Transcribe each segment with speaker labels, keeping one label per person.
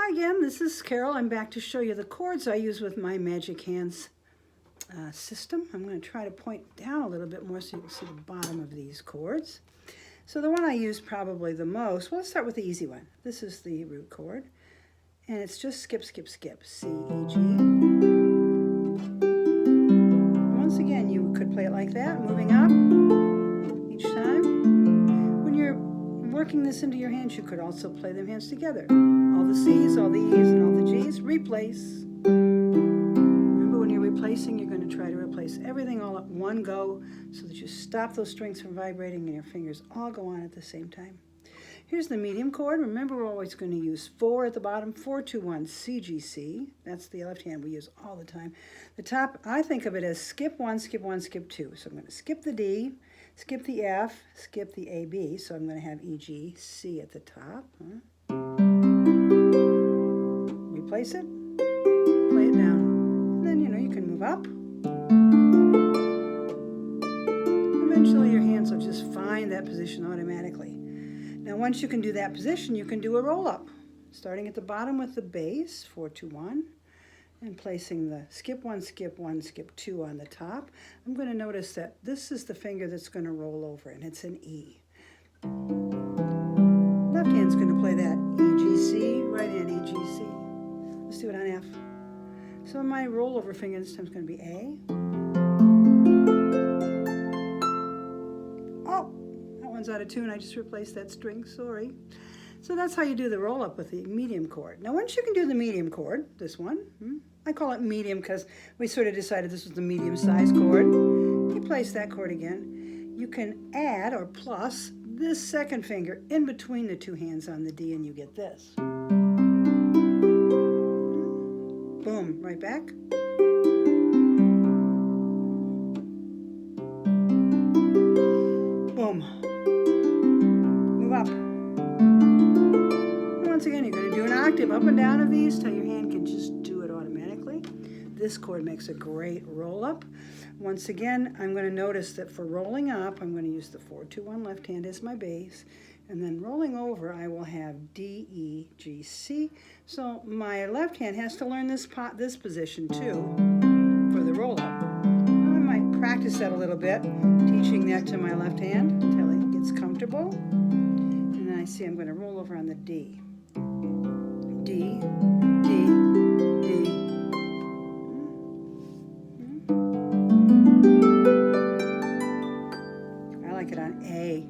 Speaker 1: Hi again, this is Carol. I'm back to show you the chords I use with my Magic Hands system. I'm going to try to point down a little bit more so you can see the bottom of these chords. So the one I use probably the most, well, let's start with the easy one. This is the root chord, and it's just skip, skip, skip, C, E, G. Once again, you could play it like that, moving up each time. When you're working this into your hands, you could also play them hands together. All the C's, all the E's, and all the G's, replace. Remember, when you're replacing, you're going to try to replace everything all at one go so that you stop those strings from vibrating and your fingers all go on at the same time. Here's the medium chord. Remember, we're always going to use 4 at the bottom, 4, 2, 1, C, G, C. That's the left hand we use all the time. The top, I think of it as skip 1, skip 1, skip 2. So I'm going to skip the D, skip the F, skip the A, B. So I'm going to have E, G, C at the top. Replace it, play it down. And then, you can move up. Eventually your hands will just find that position automatically. Now once you can do that position, you can do a roll-up. Starting at the bottom with the bass, 4, 2, 1, and placing the skip 1, skip 1, skip 2 on the top. I'm going to notice that this is the finger that's going to roll over, and it's an E. Left hand's going to play that E, G, C, right hand E, G, C. Let's do it on F. So my rollover finger this time is going to be A. Oh, that one's out of tune. I just replaced that string, sorry. So that's how you do the roll up with the medium chord. Now once you can do the medium chord, this one, I call it medium because we sort of decided this was the medium sized chord. You place that chord again. You can add or plus this second finger in between the two hands on the D and you get this. Boom, right back. Boom. Move up. And once again, you're going to do an octave up and down of these till your hand can just do it automatically. This chord makes a great roll up. Once again, I'm going to notice that for rolling up, I'm going to use the 4, 2, 1 left hand as my bass. And then rolling over, I will have D, E, G, C. So my left hand has to learn this position too for the roll up. I might practice that a little bit, teaching that to my left hand until it gets comfortable. And then I see I'm going to roll over on the D. D, D, D. I like it on A.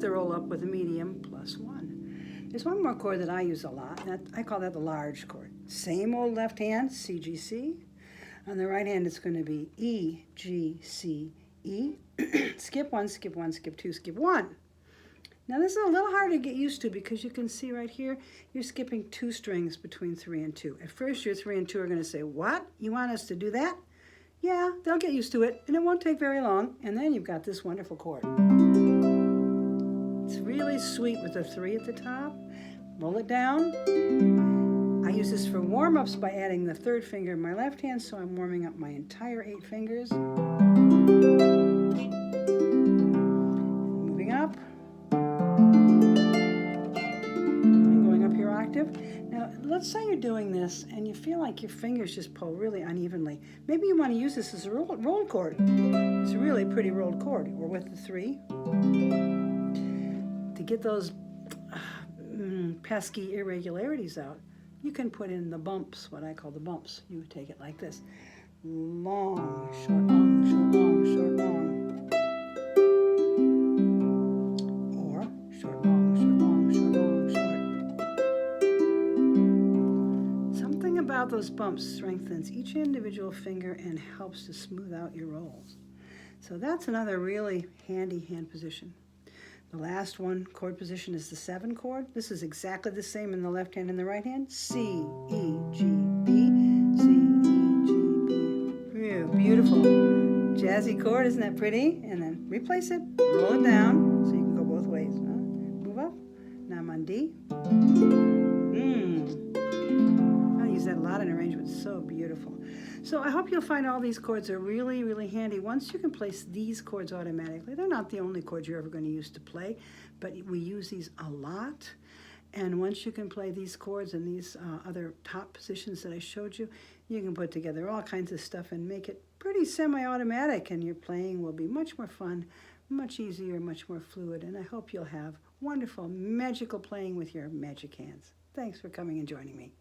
Speaker 1: The roll up with a medium plus 1. There's one more chord that I use a lot, and I call that the large chord. Same old left hand, C, G, C. On the right hand, it's going to be E, G, C, E. Skip 1, skip 1, skip 2, skip 1. Now this is a little hard to get used to because you can see right here, you're skipping 2 strings between 3 and 2. At first, your 3 and 2 are going to say, what? You want us to do that? Yeah, they'll get used to it, and it won't take very long, and then you've got this wonderful chord. It's really sweet with a 3 at the top. Roll it down. I use this for warm-ups by adding the 3rd finger in my left hand, so I'm warming up my entire 8 fingers. Moving up. And going up your octave. Now, let's say you're doing this and you feel like your fingers just pull really unevenly. Maybe you want to use this as a roll chord. It's a really pretty rolled chord. Or with the 3. To get those pesky irregularities out, you can put in the bumps, what I call the bumps. You would take it like this. Long, short, long, short, long, short, long. Or short, long, short, long, short, long, short. Something about those bumps strengthens each individual finger and helps to smooth out your rolls. So that's another really handy hand position. The last one, chord position, is the 7 chord. This is exactly the same in the left hand and the right hand. C, E, G, B, C, E, G, B. Ew, beautiful. Jazzy chord, isn't that pretty? And then replace it, roll it down, so you can go both ways. Move up. Now I'm on D. I use that a lot in arrangements. So beautiful. So I hope you'll find all these chords are really, really handy. Once you can place these chords automatically, they're not the only chords you're ever going to use to play, but we use these a lot. And once you can play these chords and these other top positions that I showed you, you can put together all kinds of stuff and make it pretty semi-automatic, and your playing will be much more fun, much easier, much more fluid, and I hope you'll have wonderful, magical playing with your magic hands. Thanks for coming and joining me.